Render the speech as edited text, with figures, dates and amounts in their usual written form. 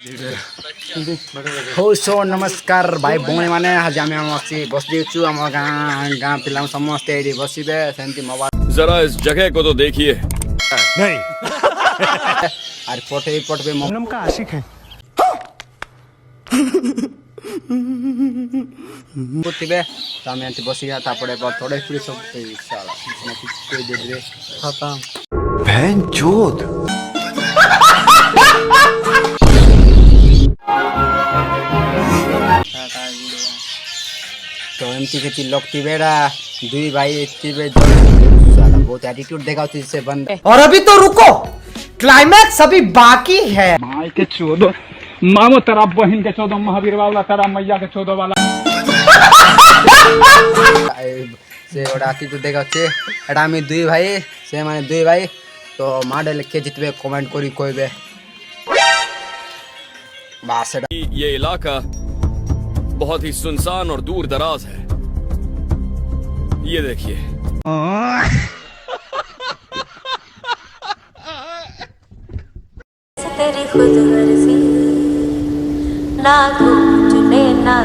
हो सो नमस्कार भाई भौणी मैंने आज आम बस देचु आम गाँ पिला समस्ते ये बसबे सेमती मोबाइल जरा इस जगह को तो देखिए। नहीं और पटे पटबे पूनम का आशिक है। थे तो आम बसिया थोड़े फ्री सब कोई दे दे खत्म बहन चोद तो एमती के लोग बेड़ा दुई भाई साला बहुत एटीट्यूड देखा से बंद और अभी तो रुको, क्लाइमैक्स अभी बाकी है। माई के चौदह मामो तेरा बहन के 14 महावीर वाला तेरा मैया के 14 वाला से ओडा एटीट्यूड देखा एटा आम दुई भाई से माने दुई भाई तो माडे लिखे जितबे कमेंट करी कोइबे बस एटा ये इलाका बहुत ही सुनसान और दूर दराज है। ये देखिए तेरी खुद गर्जी ना घूमने ना